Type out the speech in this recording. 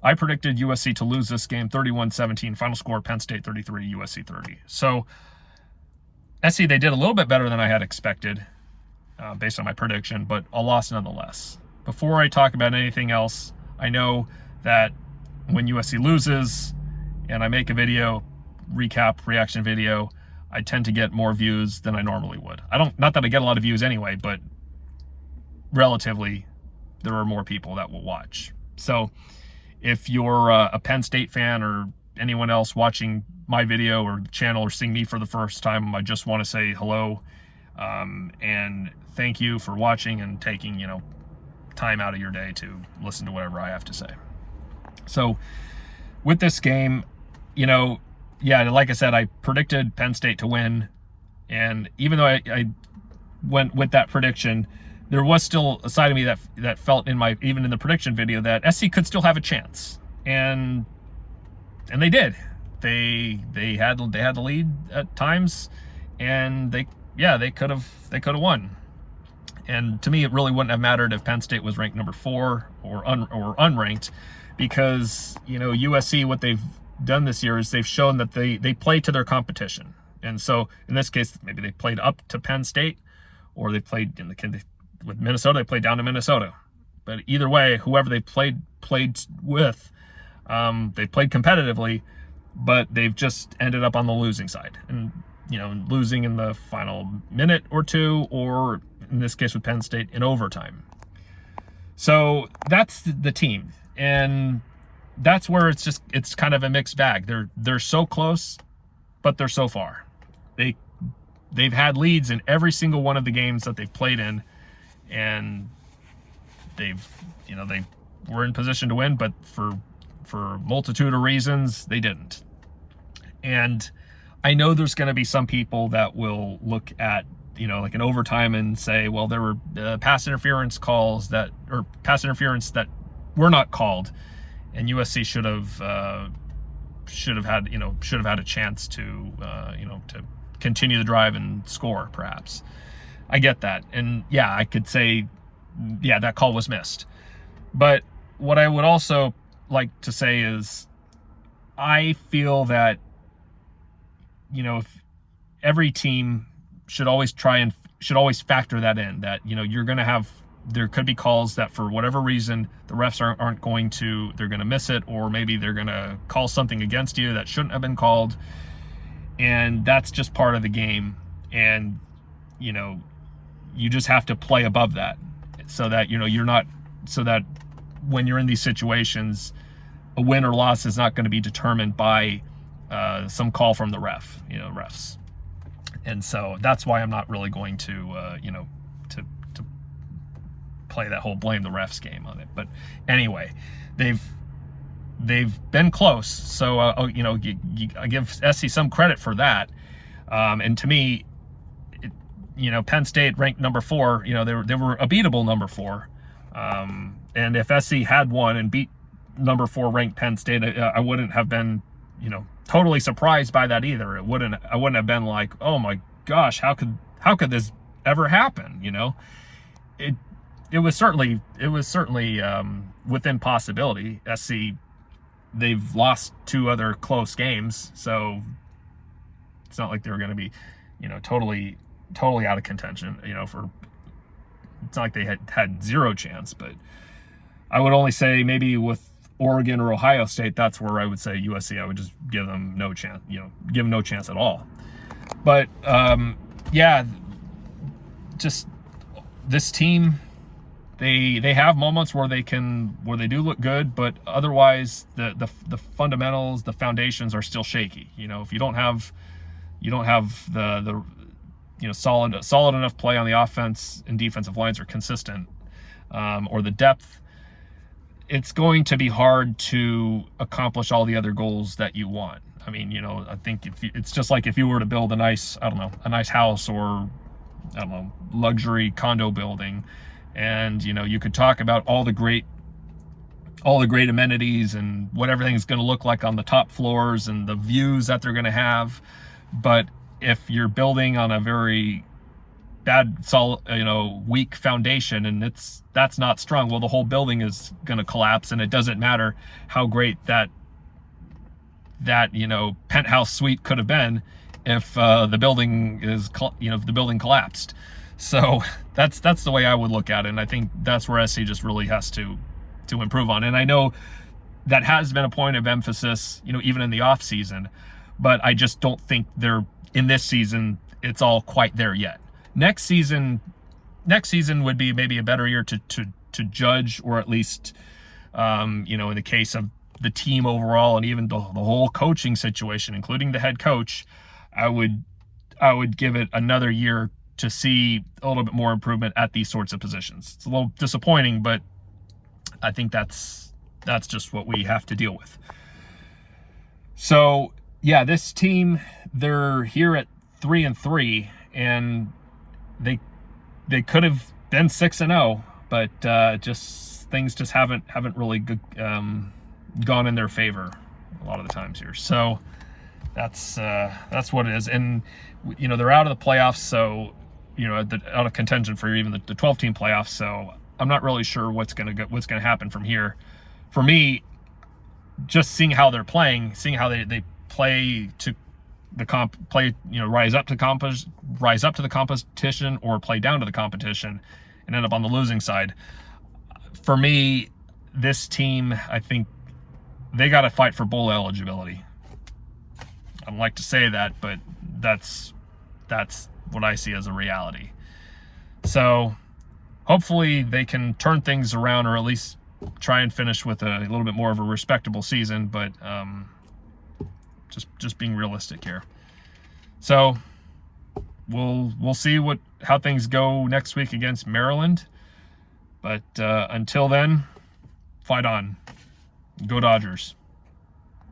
I predicted USC to lose this game 31-17. Final score Penn State 33, USC 30. So SC, they did a little bit better than I had expected based on my prediction, but a loss nonetheless. Before I talk about anything else, I know that when USC loses and I make a video, recap, reaction video, I tend to get more views than I normally would. Not that I get a lot of views anyway, but relatively, there are more people that will watch. So if you're a Penn State fan or anyone else watching my video or channel or seeing me for the first time, I just want to say hello and thank you for watching and taking, time out of your day to listen to whatever I have to say. So with this game, like I said, I predicted Penn State to win. And even though I went with that prediction, there was still a side of me that felt even in the prediction video that SC could still have a chance. And they did. They had the lead at times, and they could have won. And to me, it really wouldn't have mattered if Penn State was ranked number 4 or unranked, because USC, what they've done this year is they've shown that they play to their competition. And so in this case, maybe they played up to Penn State, or they played with Minnesota, they played down to Minnesota. But either way, whoever they played with, they played competitively, but they've just ended up on the losing side, and losing in the final minute or two, or in this case with Penn State, in overtime. So that's the team, and that's where it's kind of a mixed bag. They're so close, but they're so far. They've had leads in every single one of the games that they've played in, and they were in position to win, but for a multitude of reasons, they didn't. And I know there's going to be some people that will look at like an overtime and say, well, there were pass interference that were not called, and USC should have had a chance to to continue the drive and score, perhaps. I get that, and I could say, that call was missed. But what I would also like to say is, I feel that if every team should always factor that in, that you're going to have, there could be calls that for whatever reason the refs aren't going to, they're going to miss it, or maybe they're going to call something against you that shouldn't have been called, and that's just part of the game. And you just have to play above that, so that you're not, so that when you're in these situations, a win or loss is not going to be determined by some call from the refs. And so that's why I'm not really going to to play that whole blame the refs game on it. But anyway, they've been close, so I give SC some credit for that. And to me, Penn State ranked number 4. They were a beatable number 4. And if SC had won and beat number 4 ranked Penn State, I wouldn't have been totally surprised by that either. I wouldn't have been like, oh my gosh, how could this ever happen? It was certainly within possibility. SC, they've lost 2 other close games, so it's not like they were going to be totally out of contention. It's not like they had zero chance. But I would only say maybe with Oregon or Ohio State, that's where I would say USC, I would just give them no chance, give them no chance at all. But just this team, they have moments where they do look good, but otherwise the fundamentals, the foundations are still shaky. If you don't have the solid enough play on the offense and defensive lines are consistent, or the depth, it's going to be hard to accomplish all the other goals that you want. I mean, I think it's just like if you were to build a nice house, or luxury condo building, and you could talk about all the great amenities and what everything's going to look like on the top floors and the views that they're going to have, but if you're building on a very solid, weak foundation, and that's not strong. Well, the whole building is going to collapse, and it doesn't matter how great that penthouse suite could have been if the building if the building collapsed. So that's the way I would look at it, and I think that's where SC just really has to improve on. And I know that has been a point of emphasis, even in the off season, but I just don't think they're in this season. It's all quite there yet. Next season would be maybe a better year to judge, or at least, in the case of the team overall, and even the whole coaching situation, including the head coach, I would give it another year to see a little bit more improvement at these sorts of positions. It's a little disappointing, but I think that's just what we have to deal with. So yeah, this team, they're here at 3-3, and they could have been 6-0, but things just haven't really gone in their favor a lot of the times here. So that's what it is. And they're out of the playoffs, so out of contention for even the 12-team playoffs. So I'm not really sure what's gonna happen from here. For me, just seeing how they're playing, seeing how they play to the rise up to the competition, or play down to the competition and end up on the losing side. For me, this team, I think they got to fight for bowl eligibility. I don't like to say that, but that's what I see as a reality. So hopefully they can turn things around, or at least try and finish with a little bit more of a respectable season, but just being realistic here. So we'll see how things go next week against Maryland. But until then, fight on. Go Dodgers.